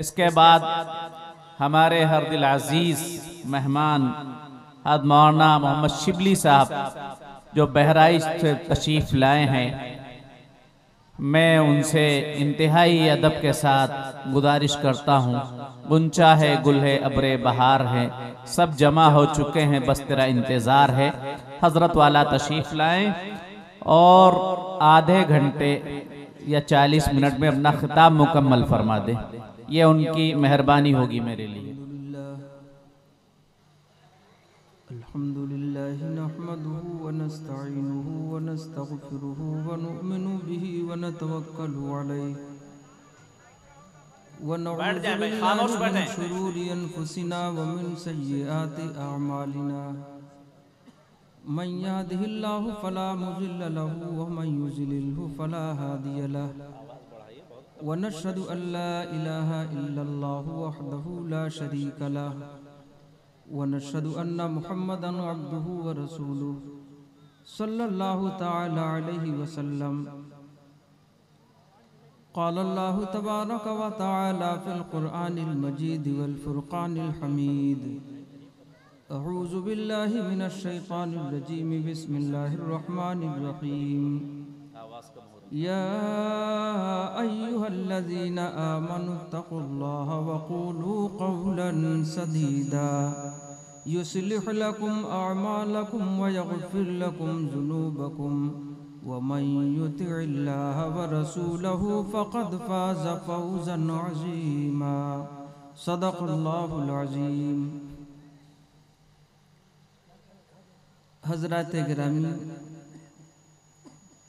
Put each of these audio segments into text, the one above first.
इसके बाद हमारे हर दिल अजीज मेहमान हद मौलाना मोहम्मद शिबली साहब जो बहराइच से तशरीफ लाए हैं, मैं उनसे इंतहाई अदब के साथ गुजारिश करता हूँ। गुंचा है, गुल है, अब्रे बहार है, सब जमा हो चुके हैं, बस तेरा इंतज़ार है। हज़रत वाला तशरीफ़ लाएं और आधे घंटे या 40 मिनट में अपना खिताब मुकम्मल फरमा दें। ये उनकी मेहरबानी होगी मेरे लिए। अल्हम्दुलिल्लाह नहमदुहु व नस्तईनुहु व नस्तगफिरुहु व नु'मिनु बिही व नतवक्कलु अलैहि व नऊज़ु बिल्लाहि मिन शुरूरि अनफुसिना व मिन सय्यिआति अअमालिना। मन यहदिहिल्लाहु फला मुज़िल्ल लहु व मन युज़लिल्हु फला हादिय लहु व नशहदु अल्ला इलाहा इल्लल्लाहु वहदहु ला शरीका लहु व नशहदु अन्ना मुहम्मदन अब्दुहु व रसूलुहु सल्लल्लाहु तआला अलैहि वसल्लम। क़ाल अल्लाहु तबारक व तआला फ़िल क़ुरआनिल मजीद वल फ़ुरक़ानिल हमीद। अऊज़ु बिल्लाहि मिनश शैतानिर रजीम, बिस्मिल्लाहिर रहमानिर रहीम। या अय्युहल्लज़ीना आमनुत्तक़ुल्लाह व क़ूलू क़ौलन सदीदा युस्लिह लकुम अअमालकुम व यग़फ़िर लकुम ज़ुनूबकुम व मन युतिइल्लाह व रसूलहु फ़क़द फ़ाज़ फ़ौज़न अज़ीमा। सदक़ल्लाहुल अज़ीम। हज़रात गिरामी,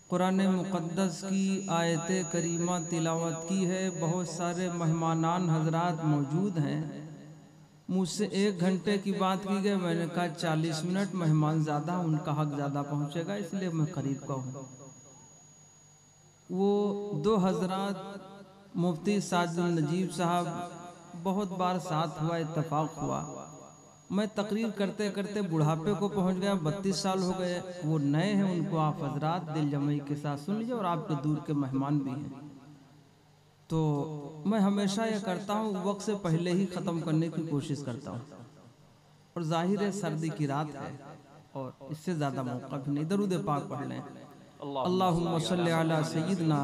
कुरान मुक़द्दस की आयत करीमा तिलावत की है। बहुत सारे मेहमानान हजरात मौजूद हैं। मुझसे 1 घंटे की बात की गई, मैंने कहा 40 मिनट, मेहमान ज़्यादा, उनका हक ज़्यादा पहुँचेगा, इसलिए मैं करीब का हूँ। वो 2 हजरात मुफ्ती साजिद नजीब साहब बहुत बार साथ हुआ, इत्तफाक हुआ। मैं तकरीर करते करते बुढ़ापे को पहुंच गया, 32 साल हो गए। वो नए हैं, उनको आप हजरात दिल जमई के साथ सुन लीजिए, और आपके दूर के मेहमान भी हैं। तो मैं हमेशा ये करता हूँ, वक्त से पहले ही ख़त्म करने की कोशिश करता हूँ। और जाहिर है सर्दी की रात है और इससे ज़्यादा मौका भी नहीं। दरूद पाक पढ़ लें। अल्लाहुम्मा सल्लि अला सय्यिदना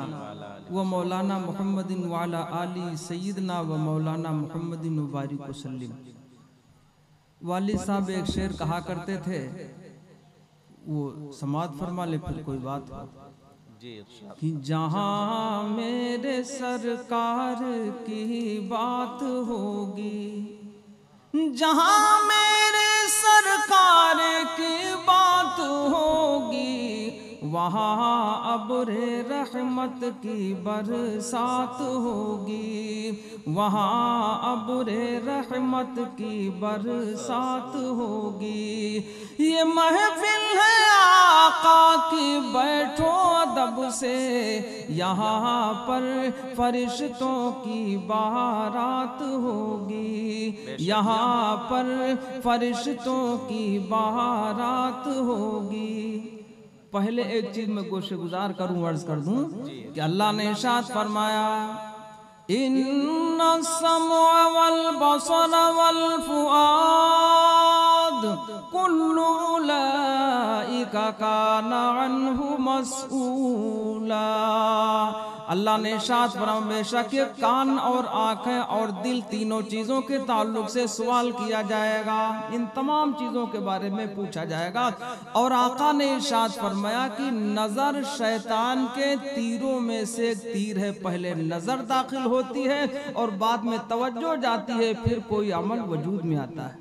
व मौलाना मुहम्मदिन व अला आलि सय्यिदना व मौलाना मुहम्मदिन व बारिक वसल्लिम। वालिद साहब एक शेर कहा करते थे, वो समात फरमा ले, फिर कोई बात हो कि जहाँ मेरे सरकार की बात होगी, जहाँ मेरे सरकार की बात होगी, वहाँ अब्रे रहमत की बरसात होगी, वहाँ अब्रे रहमत की बरसात होगी। ये महफिल है आका की, बैठो अदब से, यहाँ पर फरिश्तों की बारात होगी, यहाँ पर फरिश्तों की बारात होगी। पहले एक चीज में गोशे गुजार करूं, अर्ज कर दूं कि अल्लाह ने इरशाद फरमाया, इन्ना सम्अ वल बसर वल फुआद कुल्लु उलाइका काना अन्हु मसऊला। अल्लाह ने इरशाद फरमाया, बेशक ये कान और आंखें और दिल, तीनों चीज़ों के ताल्लुक से सवाल किया जाएगा, इन तमाम चीज़ों के बारे में पूछा जाएगा। और आका ने इरशाद फरमाया कि नज़र शैतान के तीरों में से एक तीर है। पहले नज़र दाखिल होती है और बाद में तवज्जो जाती है, फिर कोई अमल वजूद में आता है।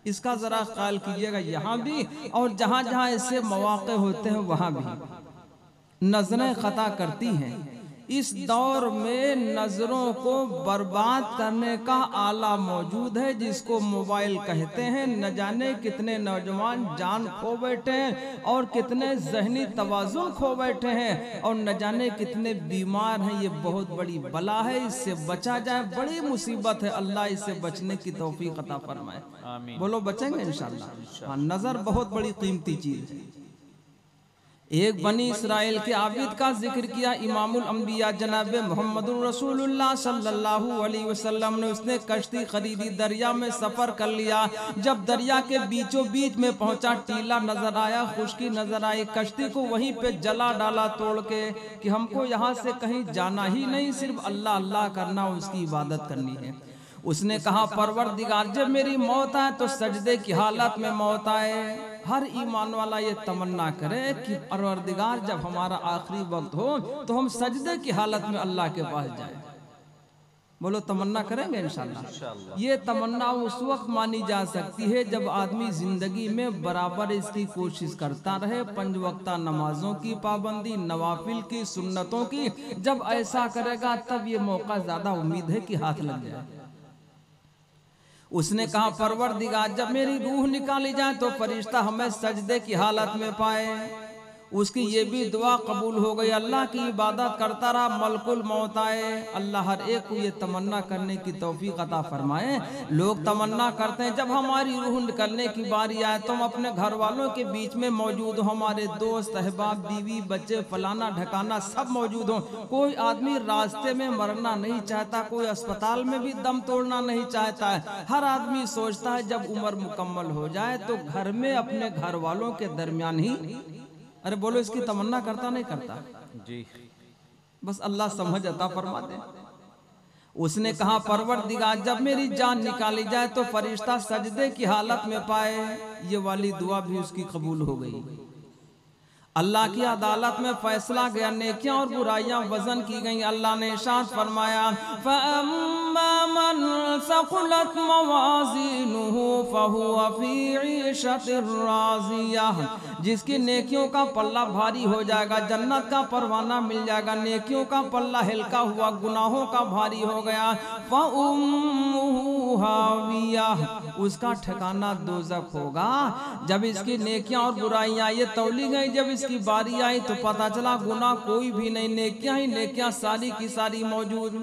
इसका ज़रा ख्याल कीजिएगा, यहाँ भी और जहाँ जहाँ ऐसे मौक़े होते हैं वहाँ भी नज़रें ख़ता करती हैं। इस दौर में नज़रों को बर्बाद करने का आला मौजूद है, जिसको मोबाइल कहते हैं। न जाने कितने नौजवान जान खो बैठे हैं और कितने जहनी तवाज़ुन खो बैठे हैं, और न जाने कितने बीमार हैं। ये बहुत बड़ी बला है, इससे बचा जाए, बड़ी मुसीबत है। अल्लाह इससे बचने की तौफीक अता फरमाए। बोलो बचेंगे इंशाअल्लाह। हाँ, नज़र बहुत बड़ी कीमती चीज़ है। एक बनी इसराइल के आबिद का जिक्र किया, इमामुल अंबिया जनाब मोहम्मदुर रसूलुल्लाह सल्लल्लाहु अलैहि वसल्लम ने। उसने कश्ती खरीदी, दरिया में सफर कर लिया। जब दरिया के बीचों बीच में पहुंचा, टीला नजर आया, खुश्की नजर आई। कश्ती को वहीं पे जला डाला तोड़ के कि हमको यहाँ से कहीं जाना ही नहीं, सिर्फ अल्लाह अल्लाह करना, उसकी इबादत करनी है। उसने कहा परवरदिगार जब मेरी मौत आए तो सजदे की हालत में मौत आए। हर ईमान वाला ये तमन्ना करे कि परवरदिगार जब हमारा आखिरी वक्त हो तो हम सजदे की हालत में अल्लाह के पास जाए। बोलो तमन्ना करेंगे इंशाल्लाह। ये तमन्ना उस वक्त मानी जा सकती है जब आदमी जिंदगी में बराबर इसकी कोशिश करता रहे, 5 वक्ता नमाजों की पाबंदी, नवाफिल की, सुन्नतों की। जब ऐसा करेगा तब ये मौका ज्यादा उम्मीद है कि हाथ लग जाए। उसने कहा परवरदिगार जब मेरी रूह निकाली जाए तो फरिश्ता हमें सजदे की हालत में पाए। उसकी ये भी दुआ कबूल हो गई। अल्लाह की इबादत करता रहा, मलकुल मौत आए। अल्लाह हर एक को ये तमन्ना करने की तौफीक अता फरमाए। लोग तमन्ना करते हैं जब हमारी रूह निकलने की बारी आए तो हम अपने घर वालों के बीच में मौजूद हो, हमारे दोस्त अहबाब, बीवी, बच्चे, फलाना ढकाना सब मौजूद हो। कोई आदमी रास्ते में मरना नहीं चाहता, कोई अस्पताल में भी दम तोड़ना नहीं चाहता है। हर आदमी सोचता है जब उम्र मुकम्मल हो जाए तो घर में अपने घर वालों के दरमियान ही। अरे बोलो इसकी तमन्ना करता नहीं करता जी? बस अल्लाह समझ अता फरमा दे। उसने कहा परवरदिगार जब मेरी जान निकाली जाए तो फरिश्ता सजदे की हालत में पाए। ये वाली दुआ भी उसकी कबूल हो गई। अल्लाह की अदालत में फैसला गया, नेकियां और बुराइयां वजन की गई। अल्लाह ने इरशाद फरमाया फअम्मा मन सक़ुलत मवाज़ीनुहु फ़हुवा फ़ी ईशतिर राज़ियह। जिसकी नेकियों का पल्ला भारी हो जाएगा, जन्नत का परवाना मिल जाएगा। नेकियों का पल्ला हल्का हुआ, गुनाहों का भारी हो गया। फ़उम्मुहु हावियह, उसका ठिकाना दोज़ख होगा। जब इसकी नेकियां और बुराइयां ये तौली गई, जब इसकी बारी आई तो पता चला गुनाह कोई भी नहीं, नेकियां ही नेकियां सारी की सारी मौजूद।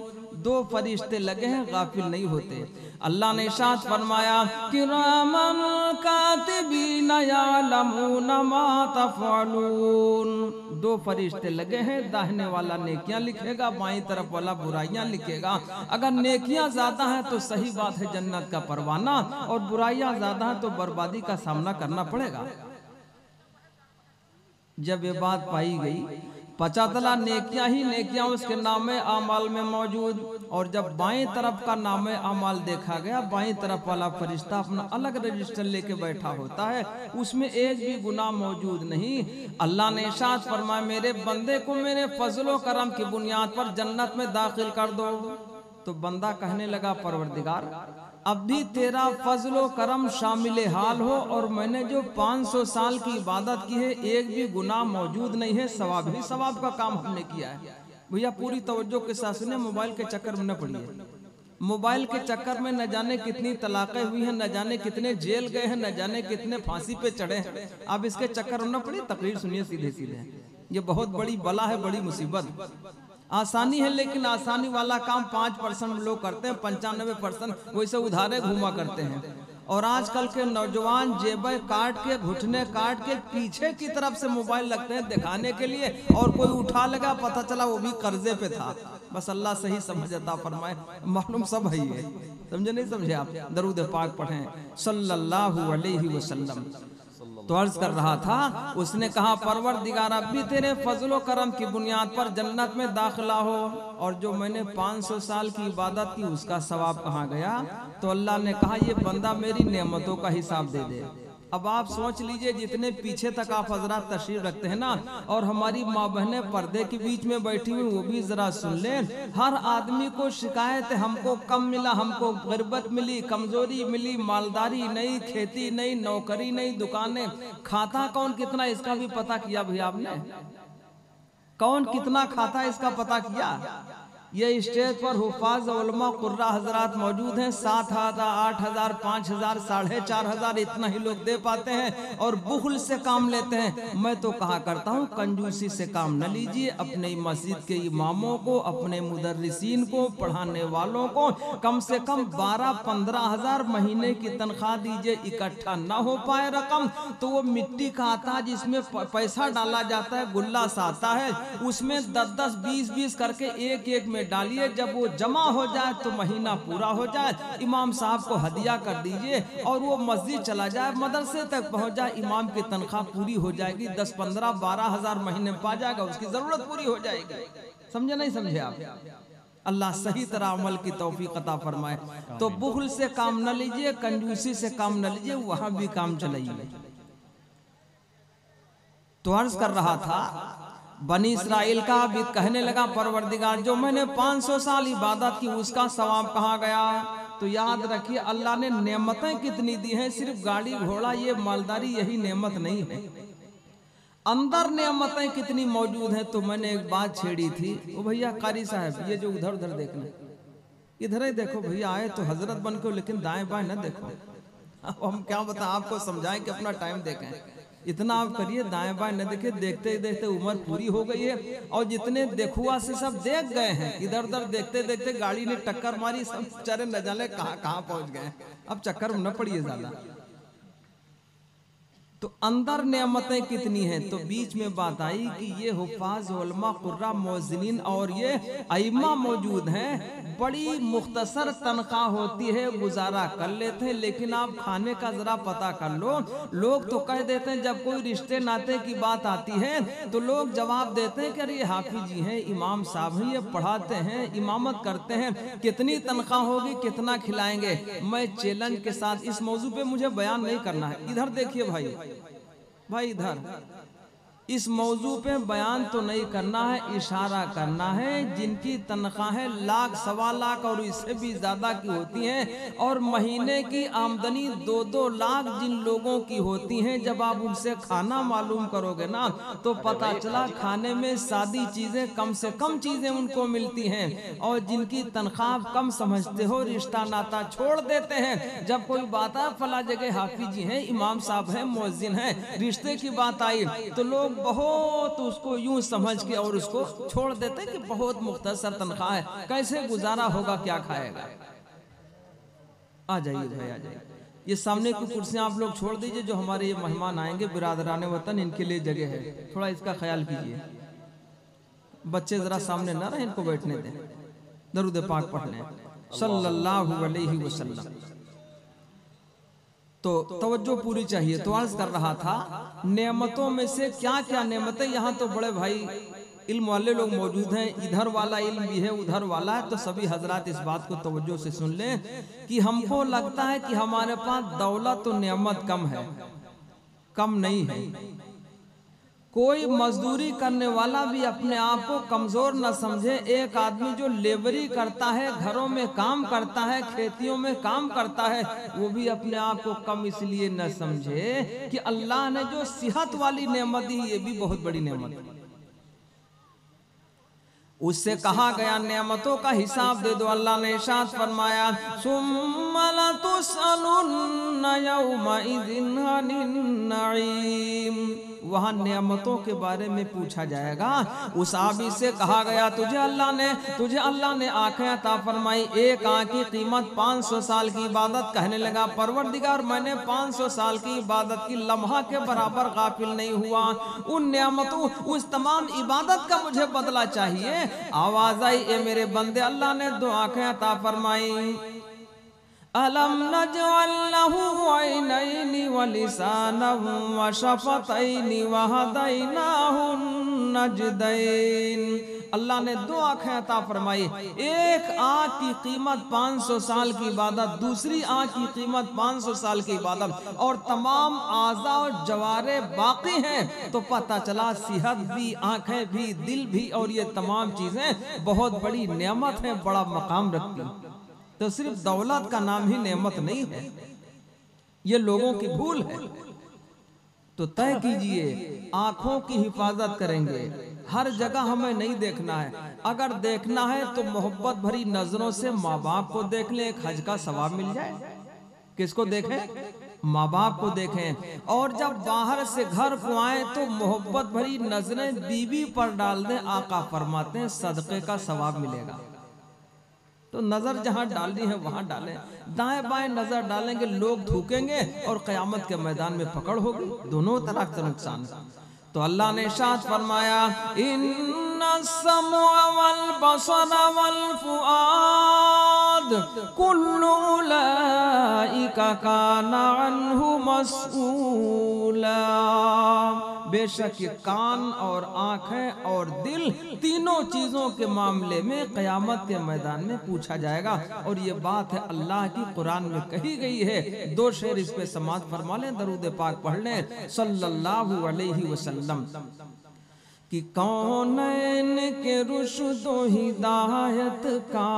2 फरिश्ते लगे हैं, गाफिल नहीं होते। अल्लाह ने इरशाद फरमाया किरामन कातिबीन यअलमून मा तफ़अलून। 2 फरिश्ते लगे हैं, दाहिने वाला नेकियां लिखेगा, बाईं तरफ वाला बुराइयां लिखेगा। अगर नेकियां ज्यादा हैं तो सही बात है जन्नत का परवाना, और बुराइयां ज्यादा हैं तो बर्बादी का सामना करना पड़ेगा। जब ये बात पाई गई, पता चला नेकियां ही नेकियां उसके नामे आमाल में मौजूद। और जब बाएं तरफ का नामे आमाल देखा गया, बाएं तरफ वाला फरिश्ता अपना अलग रजिस्टर लेके बैठा होता है, उसमें एक भी गुनाह मौजूद नहीं। अल्लाह ने इरशाद फरमाया मेरे बंदे को मेरे फजलो करम की बुनियाद पर जन्नत में दाखिल कर दो। तो बंदा कहने लगा परवरदिगार अब भी तेरा फजलो करम शामिल हाल हो, और मैंने जो 500 साल की इबादत की है एक भी गुनाह मौजूद नहीं है, सवाब ही सवाब का काम हमने किया है। भैया पूरी तवज्जो के साथ सुने, मोबाइल के चक्कर में न पड़िए। मोबाइल के चक्कर में न जाने कितनी तलाक़ें हुई हैं, न जाने कितने जेल गए हैं, न जाने कितने फांसी पे चढ़े हैं। अब इसके चक्कर में न पड़िए, तकरीर सुनिए सीधे सीधे। ये बहुत बड़ी बला है, बड़ी मुसीबत। आसानी है, लेकिन आसानी वाला काम 5% लोग करते हैं, 95% वैसे उधारे घूमा करते हैं। और आजकल के नौजवान जेबें काट के, घुटने काट के पीछे की तरफ से मोबाइल रखते हैं दिखाने के लिए, और कोई उठा लगा पता चला वो भी कर्जे पे था। बस अल्लाह सही समझ अता फरमाए। मालूम सब है ये, समझे नहीं समझे आप? दरूद पाक पढ़ें सल्लल्लाहु अलैहि वसल्लम। तो अर्ज कर रहा था, उसने कहा परवरदिगार अब भी तेरे फजलो करम की बुनियाद पर जन्नत में दाखिला हो, और जो मैंने 500 साल की इबादत की उसका सवाब कहाँ गया? तो अल्लाह ने कहा ये बंदा मेरी नेमतों का हिसाब दे दे। अब आप सोच लीजिए, जितने पीछे तक आप हजरात तशरीफ रखते हैं ना, और हमारी माँ बहनें पर्दे के बीच में बैठी हुई, वो भी जरा सुन लें। हर आदमी को शिकायत है, हमको कम मिला, हमको गुर्बत मिली, कमजोरी मिली, मालदारी नहीं, खेती नहीं, नौकरी नहीं, दुकानें। खाता कौन कितना इसका भी पता किया भैया आपने? कौन कितना खाता इसका पता किया? ये स्टेज पर हुफाज उलमा कुर्रा हजरात मौजूद हैं। 7,000, 8,000, 5,000, 4,500 इतना ही लोग दे पाते हैं और बुखल से काम लेते हैं। मैं तो कहा करता हूँ कंजूसी से काम न लीजिए। अपने मस्जिद के इमामों को, अपने मुदर्रिसीन को, पढ़ाने वालों को कम से कम 12-15 हजार महीने की तनख्वाह दीजिए। इकट्ठा ना हो पाए रकम तो वो मिट्टी का आता है जिसमें पैसा डाला जाता है, गुल्ला सा आता है, उसमें 10-10, 20-20 करके एक में डालिए। जब वो जमा हो जाए तो महीना पूरा हो जाए, इमाम साहब को हदिया कर दीजिए और वो मस्जिद चला जाए, मदरसे तक पहुंच जाए, इमाम की तनख्वाह पूरी हो जाएगी। 10, 15, 12 हजार महीने में पा जाएगा, उसकी जरूरत पूरी हो जाएगी। समझे नहीं समझे आप? अल्लाह सही तरह अमल की तौफीक अता फरमाए। तो बुखल से काम न लीजिए, कंजूसी से काम न लीजिए, वहां भी काम चलाइए। तो अर्ज कर रहा था, बनी इसराइल का भी कहने लगा परवरदिगार जो मैंने 500 साल इबादत की उसका सवाब कहाँ गया? तो याद रखिए अल्लाह ने नेमतें कितनी दी हैं। सिर्फ गाड़ी घोड़ा ये मालदारी यही नेमत नहीं है, अंदर नेमतें कितनी मौजूद हैं। तो मैंने एक बात छेड़ी थी, ओ भैया कारी साहब ये जो उधर उधर देखना, इधर ही देखो भैया, आए तो हजरत बन के लेकिन दाएं बाएं न देखो। अब हम क्या बता आपको समझाएं कि अपना टाइम देखें। इतना आप करिए दाएं बाएं न देखे, देखते देखते उम्र पूरी हो गई है और जितने देखुआ से सब देख गए हैं, इधर उधर देखते देखते गाड़ी ने टक्कर मारी, सब बेचारे न जाने कहाँ कहाँ पहुंच गए। अब चक्कर न पड़िए ज्यादा। तो अंदर नेमतें कितनी हैं। तो बीच में बात आई कि ये हुफाज उलमा कुर्रा मोज़िनीन और ये अइम्मा मौजूद हैं। बड़ी मुख्तसर तनख्वाह होती है, गुजारा कर लेते हैं, लेकिन आप खाने का जरा पता कर लो। लोग तो कह देते हैं जब कोई रिश्ते नाते की बात आती है तो लोग जवाब देते हैं कि अरे हाफिज जी हैं, इमाम साहब हैं, ये पढ़ाते हैं, इमामत करते हैं, कितनी तनख्वाह होगी, कितना खिलाएंगे। मैं चैलेंज के साथ इस मौजू पे मुझे बयान नहीं करना है। इधर देखिए भाई इधर इस मौजू पे बयान तो नहीं करना है, इशारा करना है। जिनकी तनख्वाहें लाख, 1.25 लाख और इससे भी ज्यादा की होती हैं और महीने की आमदनी 2-2 लाख जिन लोगों की होती हैं, जब आप उनसे खाना मालूम करोगे ना तो पता चला खाने में सादी चीजें, कम से कम चीजें उनको मिलती हैं। और जिनकी तनख्वाह कम समझते हो, रिश्ता नाता छोड़ देते हैं। जब कोई बात है फला जगह हाफिज जी हैं, इमाम साहब हैं, मुअज्जिन हैं, रिश्ते की बात आई तो लोग बहुत उसको यूं समझ के और उसको छोड़ देते कि बहुत मुख्तसर तनख्वाह है, कैसे गुजारा होगा, क्या खाएगा। आ जाइए भाई, आ जाइए। ये सामने की कुर्सियां आप लोग छोड़ दीजिए, जो हमारे ये मेहमान आएंगे बिरादराने वतन, इनके लिए जगह है, थोड़ा इसका ख्याल कीजिए। बच्चे जरा सामने ना रहे, इनको बैठने दें, दरूद पाक पढ़ लें सल्लल्लाहु अलैहि वसल्लम। तो तवज्जो पूरी चाहिए। तो अर्ज कर रहा था नेमतों में से क्या क्या नेमतें, यहाँ तो बड़े भाई इल्म वाले लोग मौजूद हैं, इधर वाला इल्म भी है, उधर वाला है। तो सभी हजरात इस बात को तवज्जो से सुन लें कि हमको लगता है कि हमारे पास दौलत तो नेमत कम है, कम नहीं है। कोई मजदूरी करने वाला भी अपने आप को कमजोर न समझे। एक आदमी जो लेबरी करता है, घरों में काम करता है, खेतियों में काम करता है, वो भी अपने आप को कम इसलिए न समझे कि अल्लाह ने जो सेहत वाली नेमत दी, ये भी बहुत बड़ी नेमत है। उससे कहा गया नेमतों का हिसाब दे दो। अल्लाह ने इरशाद फरमाया सुम्मा लतुसअलुन्ना यौमइज़िन अनिन नईम। वहाँ नेमतों के बारे में पूछा जाएगा। उस आबी से कहा गया तुझे अल्लाह ने आंखें अता फरमाई, एक आंख की कीमत 500 साल की इबादत। कहने लगा परवरदिगार मैंने 500 साल की इबादत की लम्हा के बराबर गाफिल नहीं हुआ। उन नेमतों, उस तमाम इबादत का मुझे बदला चाहिए। आवाज आई ए मेरे बंदे, अल्लाह ने 2 आंखें अता फरमाई। अलम नजअल लहू ऐनैनि व लिसानन व शफतैनि व हदैनाहु नजदैन। अल्लाह ने 2 आंखें अता फरमाई। एक आंख की कीमत 500 साल की इबादत, दूसरी आंख की कीमत 500 साल की इबादत, और तमाम आज़ा और जवारे बाकी हैं। तो पता चला सेहत भी, आंखें भी, दिल भी और ये तमाम चीजें बहुत बड़ी नेमत है, बड़ा मकाम रखती है। तो सिर्फ दौलत का नाम ही नेमत नहीं है, ये लोगों की भूल है। तो तय कीजिए आंखों की हिफाजत करेंगे, हर जगह हमें नहीं देखना है। अगर देखना है तो मोहब्बत भरी नजरों से माँ बाप को देख लें, एक हज का सवाब मिल जाए। किसको देखें? माँ बाप को देखें। और जब बाहर से घर को आए तो मोहब्बत भरी नजरें बीवी पर डाल दें। आका फरमाते हैं सदक़े का सवाब मिलेगा। तो नजर जहां डालनी है वहां डालें। दाएं बाएं नजर डालेंगे लोग थूकेंगे और क़यामत के मैदान में पकड़ होगी, दोनों तरफ से नुकसान है। तो अल्लाह ने इरशाद फरमाया इन्ना सम्अ वल बसर वल फुआद कुल्लु उलाइका काना अन्हु मसऊला। बेशक ये कान और आंखें और दिल तीनों चीजों के मामले में क़यामत के मैदान में पूछा जाएगा। और ये बात है अल्लाह की कुरान में कही गई है। दो शेर इस पे समाअत फरमा लें, दरूद पाक पढ़ लें सल्लल्लाहु अलैहि वसल्लम कि कौनैन के रुश्दो हिदायत का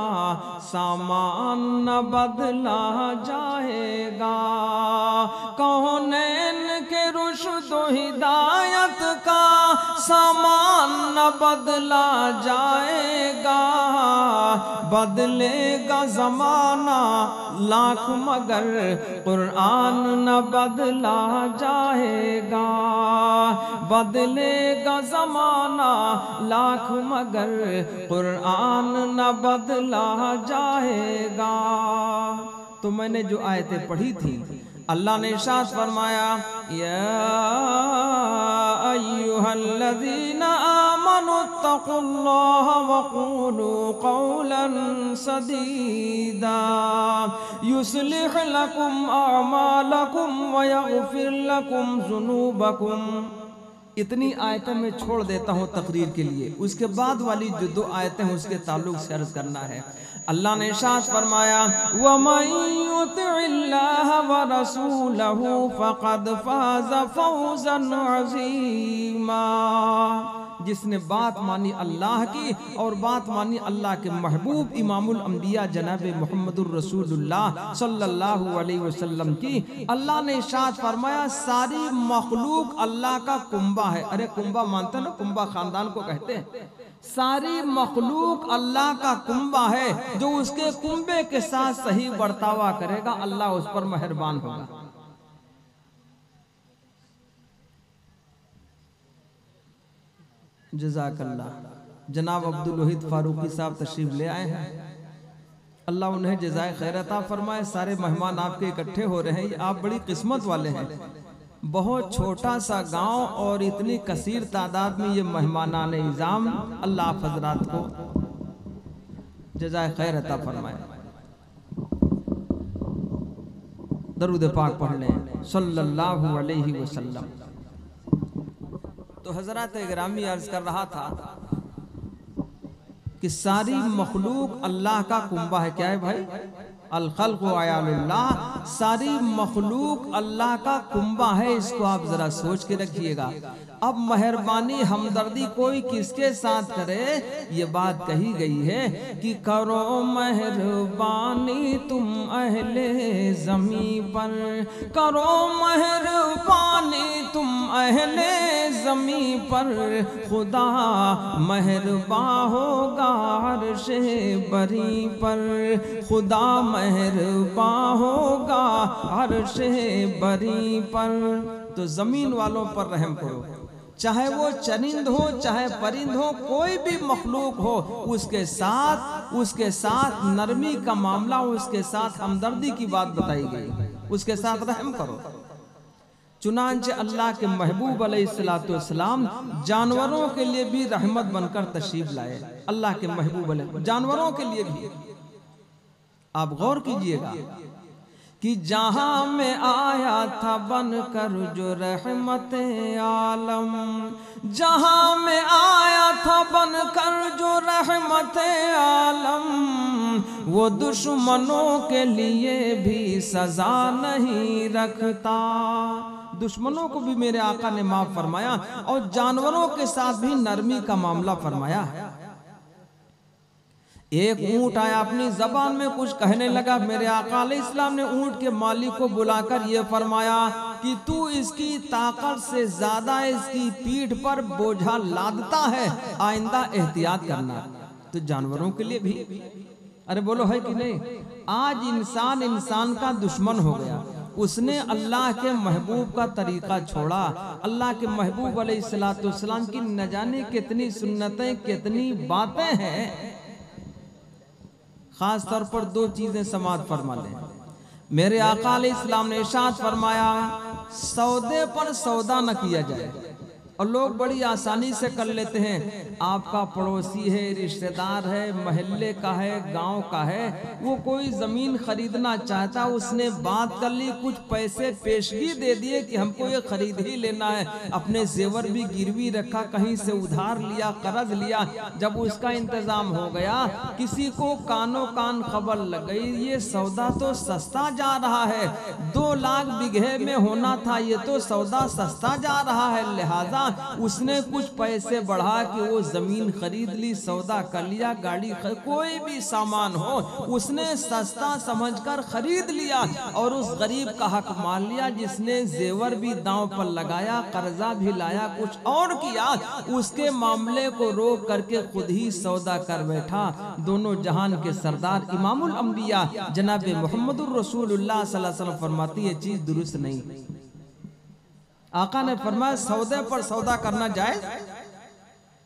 सामान न बदला जाएगा। कौनैन के रुश्दो हिदायत का सामान न बदला जाएगा। बदलेगा जमाना लाख मगर कुरान न बदला जाएगा। बदलेगा जमाना लाख मगर कुरान न बदला जाएगा। तो मैंने जो आयतें पढ़ी थी अल्लाह ने इरशाद फरमाया या अय्युहल्लज़ीना आमनुत्तक़ुल्लाह वक़ूलू क़ौलन सदीदा युस्लिह लकुम अअमालकुम व यग़फिर लकुम ज़ुनूबकुम। इतनी आयतें मैं छोड़ देता हूँ तकरीर के लिए, उसके बाद वाली जो दो आयतें हैं उसके ताल्लुक से अर्ज करना है। अल्लाह ने इरशाद फरमाया वमन युतिइल्लाह व रसूलहु फक़द फ़ाज़ फ़ौज़न अज़ीमा। जिसने बात मानी अल्लाह की और बात मानी अल्लाह के महबूब इमामुल अंबिया जनाब मुहम्मदुर रसूलुल्लाह सल्लल्लाहु अलैहि वसल्लम की, अल्लाह ने इरशाद फरमाया सारी मखलूक अल्लाह का कुंबा है। अरे कुंबा मानते ना, कुंबा खानदान को कहते हैं। सारी मखलूक अल्लाह का कुंबा है, जो उसके कुंबे के साथ सही बर्तावा करेगा अल्लाह उस पर मेहरबान होगा। जज़ाकल्लाह। जनाब अब्दुल वहीद फारूकी साहब तशरीफ ले आए हैं, अल्लाह उन्हें जज़ाए खैर अता फरमाए। सारे मेहमान आपके इकट्ठे हो रहे हैं, आप बड़ी किस्मत वाले हैं। बहुत छोटा सा गांव और इतनी कसीर तादाद में ये मेहमानाने इज़ाम, अल्लाह आप हज़रात को जज़ाए खैर अता फरमाए। दरूद पाक पढ़ लें सल्लल्लाहु अलैहि वसल्लम। तो हज़रात गिरामी अर्ज कर रहा था कि सारी मखलूक अल्लाह का कुंबा है। क्या है भाई? अल खल्क़ु अयालुल्लाह। सारी मखलूक अल्लाह का कुंबा है, इसको आप जरा सोच के रखिएगा। अब मेहरबानी हमदर्दी कोई किसके साथ करे, ये बात कही गई है कि करो मेहरबानी तुम अहले ज़मी पर, करो मेहरबानी तुम अहले ज़मी पर, खुदा मेहरबा होगा अर्शे बरी पर, खुदा मेहरबा होगा अर्शे बरी पर। तो जमीन वालों पर रहम करो, चाहे वो चरिंद हो चाहे परिंद हो, कोई भी मखलूक हो, उसके साथ नरमी का मामला, उसके साथ हमदर्दी की बात बताई गई, उसके साथ रहम करो। चुनांचे अल्लाह के महबूब अलैहिस्सलाम जानवरों के लिए भी रहमत बनकर तशरीफ लाए। अल्लाह के महबूब जानवरों के लिए भी। आप गौर कीजिएगा कि जहां में आया था बनकर जो रहमत आलम, जहां में आया था बनकर जो रहमत आलम, वो दुश्मनों के लिए भी सजा नहीं रखता। दुश्मनों को भी मेरे आका ने माफ फरमाया और जानवरों के साथ भी नरमी का मामला फरमाया। एक ऊंट आया, अपनी जबान में कुछ कहने लगा। मेरे आका अलैहिस्सलाम ने ऊंट के मालिक को बुलाकर यह फरमाया कि तू इसकी ताकत से ज्यादा इसकी पीठ पर बोझा लादता है, आइंदा एहतियात करना। तो जानवरों के लिए भी, अरे बोलो है कि नहीं? आज इंसान इंसान का दुश्मन हो गया, उसने अल्लाह के महबूब का तरीका छोड़ा। अल्लाह के महबूब अलैहिस्सलाम की न जाने कितनी सुन्नतें, कितनी बातें हैं। खास तौर पर दो चीजें समाप्त फरमा लें। मेरे आका अलैहिस्सलाम ने इरशाद फरमाया, सौदे पर सौदा न किया जाए। और लोग बड़ी आसानी से कर लेते हैं, आपका पड़ोसी है, रिश्तेदार है, मोहल्ले का है, गांव का है, वो कोई जमीन खरीदना चाहता, उसने बात कर ली, कुछ पैसे पेशगी दे दिए कि हमको ये खरीद ही लेना है, अपने जेवर भी गिरवी रखा, कहीं से उधार लिया, कर्ज लिया। जब उसका इंतजाम हो गया, किसी को कानो कान खबर लग गई, ये सौदा तो सस्ता जा रहा है, 2 लाख बीघे में होना था, ये तो सौदा सस्ता जा रहा है, लिहाजा उसने कुछ पैसे बढ़ा के वो जमीन खरीद ली, सौदा कर लिया, गाड़ी कोई भी सामान हो उसने सस्ता समझकर खरीद लिया और उस गरीब का हक मान लिया, जिसने जेवर भी दांव पर लगाया, कर्जा भी लाया, कुछ और किया, उसके मामले को रोक करके खुद ही सौदा कर बैठा। दोनों जहान के सरदार इमामुल अंबिया जनाब मोहम्मदुर रसूलुल्लाह सल्लल्लाहु अलैहि वसल्लम फरमाती है, चीज दुरुस्त नहीं। आका ने फरमाया सौदे पर सौदा करना जायज।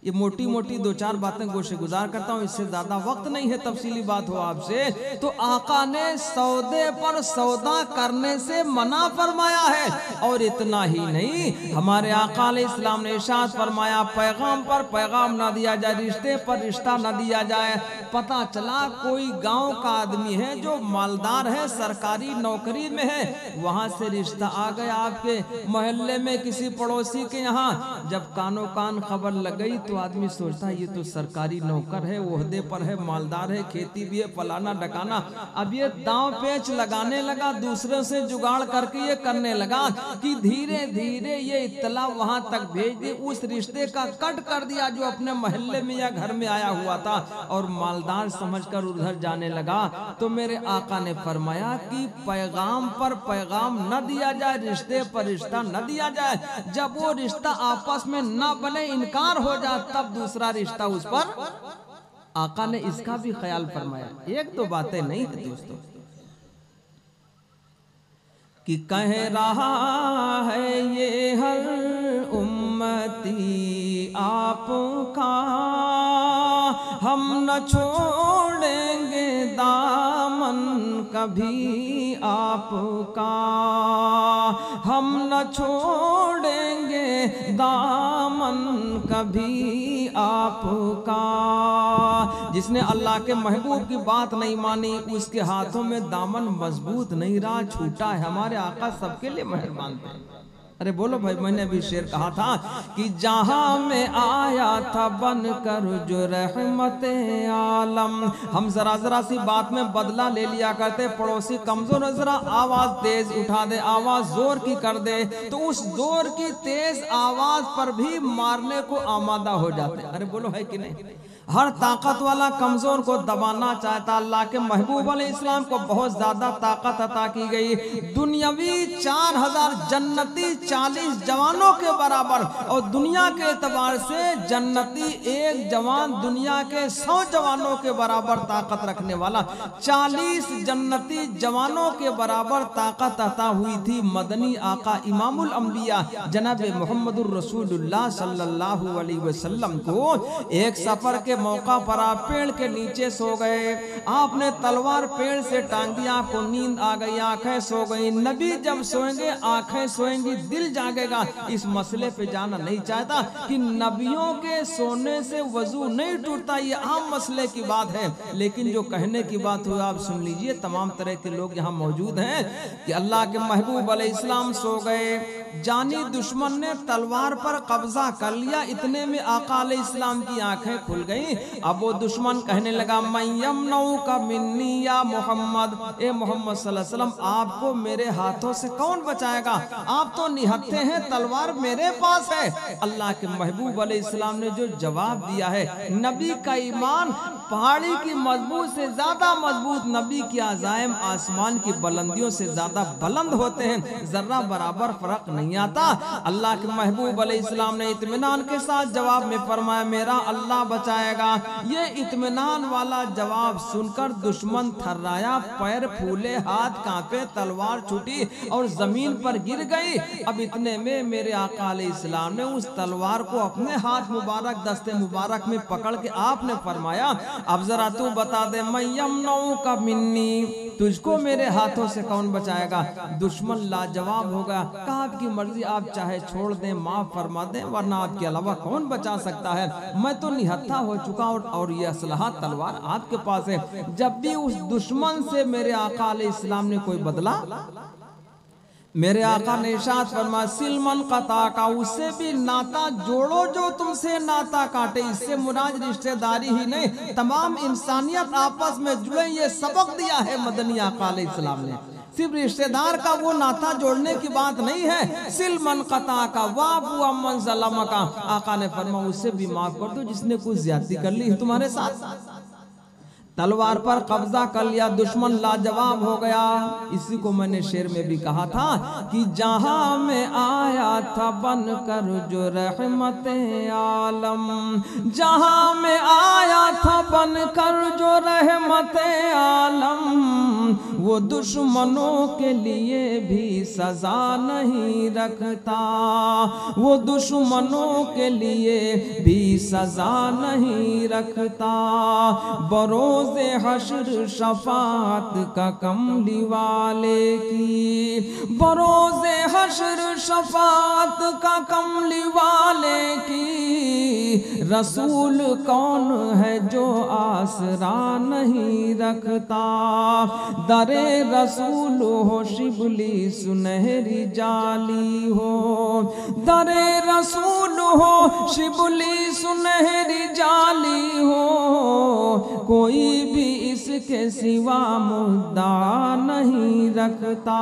ये मोटी मोटी 2-4 बातें गोशे गुजार करता हूँ, इससे ज्यादा वक्त नहीं है, तफसीली बात हो आपसे। तो आका ने सौदे पर सौदा करने से मना फरमाया है। और इतना ही नहीं, हमारे आका अलैहिस्सलाम ने इरशाद फरमाया, पैगाम पर पैगाम ना दिया जाए, रिश्ते पर रिश्ता ना दिया जाए। पता चला कोई गांव का आदमी है जो मालदार है, सरकारी नौकरी में है, वहां से रिश्ता आ गया आपके मोहल्ले में किसी पड़ोसी के यहाँ। जब कानो कान खबर लग गई तो आदमी सोचता है ये तो सरकारी नौकर है, ओहदे पर है, मालदार है, खेती भी है, फलाना ढकाना। अब ये दांव पेच लगाने लगा, दूसरे से जुगाड़ करके ये करने लगा कि धीरे धीरे ये इत्तला वहां तक भेज दी, उस रिश्ते का कट कर दिया जो अपने मोहल्ले में या घर में आया हुआ था, और मालदार समझकर उधर जाने लगा। तो मेरे आका ने फरमाया कि पैगाम पर पैगाम न दिया जाए, रिश्ते पर रिश्ता न दिया जाए। जब वो रिश्ता आपस में न बने, इनकार हो जाए, तब दूसरा रिश्ता उस पर। आका ने इसका भी ख्याल फरमाया। 1-2 बातें नहीं है दोस्तों, कि कह रहा है ये हर उम्मती आपका, हम न छोड़ेंगे दामन कभी आपका, हम न छोड़ेंगे दामन कभी आपका। जिसने अल्लाह के महबूब की बात नहीं मानी, उसके हाथों में दामन मजबूत नहीं रहा, छूटा है। हमारे आका सबके लिए मेहरबान थे। अरे बोलो भाई, मैंने भी शेर कहा था कि जहां में आया था बनकर जो रहमते आलम। हम जरा जरा सी बात में बदला ले लिया करते, पड़ोसी कमजोर है, जरा आवाज तेज उठा दे, आवाज जोर की कर दे, तो उस जोर की तेज आवाज पर भी मारने को आमादा हो जाते। अरे बोलो है कि नहीं? हर ताकत वाला कमजोर को दबाना चाहता। अल्लाह के महबूब अलैहिस्सलाम को बहुत ज्यादा ताकत अता की गई, दुनियावी 4000 जन्नती 40 जवानों के बराबर, और दुनिया के एतबार से जन्नती 1 जवान दुनिया के 100 जवानों के बराबर ताकत रखने वाला, 40 जन्नती जवानों के बराबर ताकत अता हुई थी मदनी आका इमामुल अंबिया जनाब मोहम्मदुर रसूलुल्लाह सल्लल्लाहु अलैहि वसल्लम को। एक सफर के मौका पर आप पेड़ के नीचे सो गए, आपने तलवार पेड़ से टांग दी, आपको नींद आ गई, आंखें सो गई। नबी जब सोएंगे आंखें सोएंगी, दिल जागेगा। इस मसले पे जाना नहीं चाहता कि नबियों के सोने से वजू नहीं टूटता, ये आम मसले की बात है, लेकिन जो कहने की बात हुई आप सुन लीजिए। तमाम तरह के लोग यहाँ मौजूद हैं कि अल्लाह के महबूब अलैहिस्सलाम सो गए, जानी दुश्मन ने तलवार पर कब्जा कर लिया, इतने में आका अलैहिस्सलाम की आंखें खुल गई। अब वो दुश्मन कहने लगा, मैं यमनऊ का मिन्नी या मोहम्मद, ए मोहम्मद सल्लल्लाहु अलैहि वसल्लम, आपको मेरे हाथों से कौन बचाएगा? आप तो निहत्थे हैं, तलवार मेरे पास है। अल्लाह के महबूब अलैहिस्सलाम ने जो जवाब दिया है, नबी का ईमान पहाड़ी की मजबूत से ज्यादा मजबूत, नबी की अज़ाइम आसमान की बुलंदियों से ज्यादा बुलंद होते हैं, जर्रा बराबर फर्क नहीं आता। अल्लाह के महबूब अलैहिस्सलाम ने इत्मीनान के साथ जवाब में फरमाया मेरा अल्लाह बचाएगा। ये इत्मीनान वाला जवाब सुनकर दुश्मन थर्राया, पैर फूले, हाथ कांपे, तलवार छूटी और जमीन पर गिर गई। अब इतने में मेरे आका अलैहिस्सलाम ने उस तलवार को अपने हाथ मुबारक दस्ते मुबारक में पकड़ के आपने फरमाया अब जरा तू बता दे मैं यमनऊ का मिन्नी, तुझको मेरे हाथों से कौन बचाएगा। दुश्मन लाजवाब होगा, कहा आपकी मर्जी, आप चाहे छोड़ दें, माफ फरमा दें, वरना आपके अलावा कौन बचा सकता है। मैं तो निहत्था हो चुका और ये असलहा तलवार आपके पास है। जब भी उस दुश्मन से मेरे आका अलैहिस्सलाम ने कोई बदला, मेरे आका ने इरशाद फरमाया सिलमन कता का, उससे भी नाता जोड़ो जो तुमसे नाता काटे। इससे मुराद रिश्तेदारी ही नहीं, तमाम इंसानियत आपस में जुड़े, ये सबक दिया है मदनी आका अलैहिस्सलाम ने। सिर्फ रिश्तेदार का वो नाता जोड़ने की बात नहीं है, सिलमन कता का वाबू अमन सलम का। आका ने फरमाया उससे भी माफ कर दो जिसने कुछ ज्यादती कर ली है तुम्हारे साथ। तलवार पर कब्जा कर लिया, दुश्मन लाजवाब हो गया। इसी को मैंने शेर में भी कहा था कि जहां में आया था बनकर जो रहमत आलम, जहां में आया था बनकर जो रहमत आलम, वो दुश्मनों के लिए भी सजा नहीं रखता, वो दुश्मनों के लिए भी सजा नहीं रखता। बरोज़ हश्र शफात का कमली वाले की, बरोज़े हश्र शफात का कमली वाले की, रसूल कौन है जो आसरा नहीं रखता। दरे रसूल हो शिबली सुनहरी जाली हो, दरे रसूल हो शिबली सुनहरी जाली हो, कोई भी इसके सिवा मुद्दा नहीं रखता।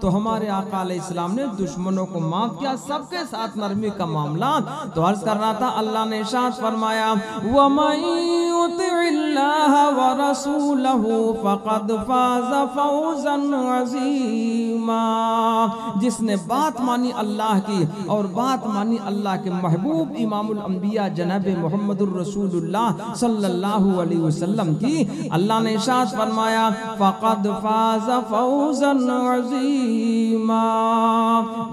तो हमारे आका अलैहिस्सलाम ने दुश्मनों को माफ किया, सबके साथ नरमी का मामला। तो अर्ज कर रहा था, अल्लाह ने इरशाद फरमाया वमन युतिइल्लाह व रसूलहु फक़द फ़ाज़ फ़ौज़न अज़ीमा। जिसने बात मानी अल्लाह की और बात मानी अल्लाह के महबूब इमामुल अंबिया जनाब मुहम्मदुर रसूलुल्लाह सल्लल्लाहु अलैहि वसल्लम की, अल्लाह ने इरशाद फरमाया फ़क़द फ़ाज़ फ़ौज़न अज़ीमा,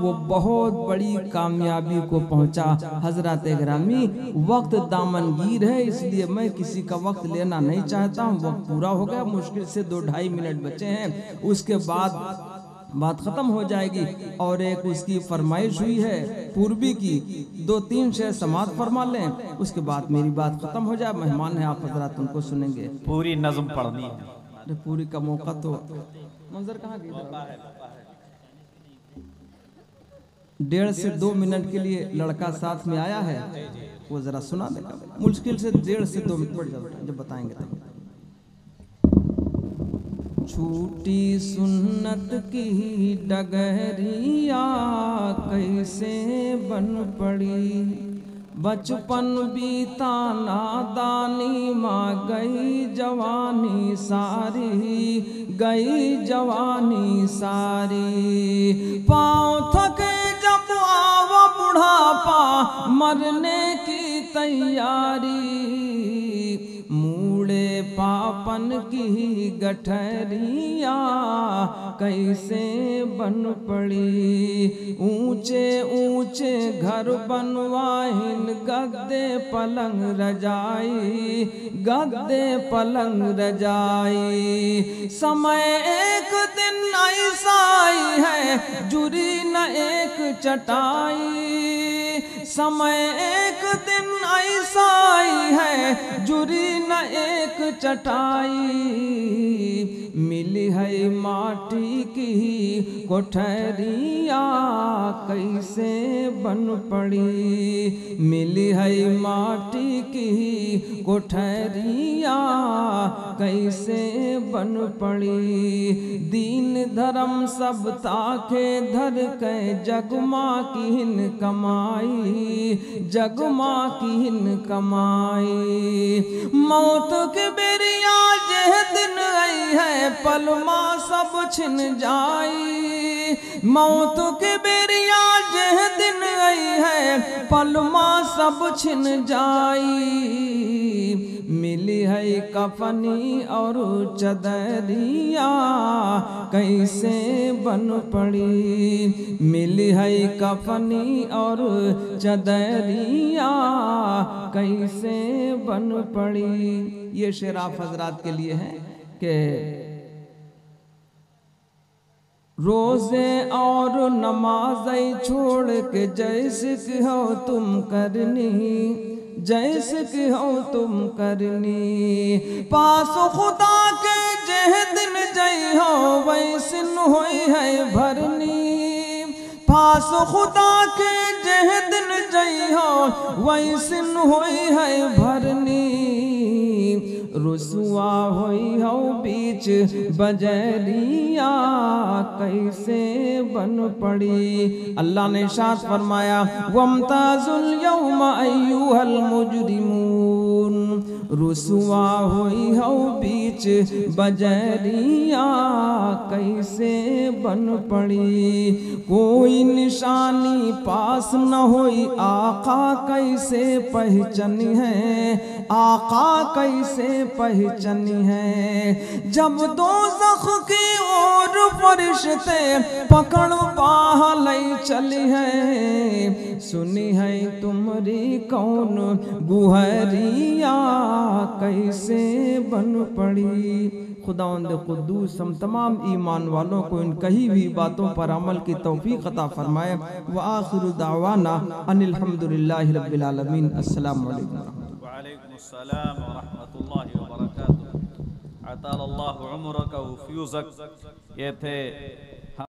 वो बहुत बड़ी कामयाबी को पहुंचा। हजरत गिरामी, वक्त दामनगीर है, इसलिए मैं किसी का वक्त लेना नहीं चाहता हूँ। वक्त पूरा हो गया, मुश्किल से 2-2.5 मिनट बचे हैं, उसके बाद बात खत्म हो जाएगी। और एक उसकी फरमाइश हुई है पूर्वी की, 2-3 शेर समात फरमा लें, उसके बाद मेरी बात खत्म हो जाए। मेहमान है आप हजरात, उनको सुनेंगे। पूरी नज़म पढ़नी है, पूरी का मौका तो मंजर कहाँ गई? 1.5 से 2 मिनट के लिए लड़का साथ में आया है, वो जरा सुना देगा। मुश्किल से 1.5 से 2 मिनट बढ़ जाता जब बताएंगे तब। छूटी सुन्नत की डगरिया कैसे बन पड़ी, बचपन बीता नादानी माँ गई जवानी सारी, गई जवानी सारी। पाँव थके जब आवा बुढ़ापा, मरने की तैयारी, मूड़े पापन की गठरिया कैसे बन पड़ी। ऊंचे ऊंचे घर बनवाइन, गद्दे पलंग रजाई, गद्दे पलंग रजाई। समय एक दिन ऐसा आई है, जुरी न एक चटाई। समय एक दिन ऐसा आई है, जुरी न एक चटाई। मिली है माटी की कोठरिया कैसे बन पड़ी, मिली है माटी की कोठरिया कैसे बन पड़ी। दीन धर्म सब ताके धर के जगमा की हिन कमाई, जगमा की हिन कमाई। मौत के बेरिया जे दिन आई है पलमा सब छिन जाई, मौत के बेरिया जे दिन आई है पलमा सब छिन जाई। मिली है कफनी और चदरिया कैसे बन पड़ी, मिली है कफनी और चदरिया कैसे बन पड़ी। ये शेर आप हजरात के लिए है कि रोजे और नमाज़ छोड़ के जैसे कि हो तुम करनी, जैसे कि हो तुम करनी। पास खुदा के जह दिन जई हो वैसन होई है भरनी, पास खुदा के जह दिन जई हो वैसन होई है भरनी। रुसवा होई हो बीच बजरिया कैसे बन पड़ी। अल्लाह ने इरशाद फरमाया वमताजुल यौमा अय्युहल मुजरिमून, रुसवा होई हो बीच बजरिया कैसे बन पड़ी। कोई निशानी पास न होई आका कैसे पहचानी है, आका कैसे पहचानी है। जब दोज़ख की ओर फरिश्ते पकड़ बाह लई चली है, सुनी है तुम्हारी कौन गुहरिया कैसे बन पड़ी। खुदावंद कुद्दूस हम तमाम ईमान वालों को इन कही हुई बातों पर अमल की तौफीक अता फरमाए। व आखिरु दावाना अनिल हम्दुलिल्लाहि रब्बिल आलमीन। अस्सलामु अलैकुम वालेकुम अस्सलाम व रहमतुल्लाहि व बरकातुहू। अतालल्लाहु उम्रक व फ्यूज़क। ये थे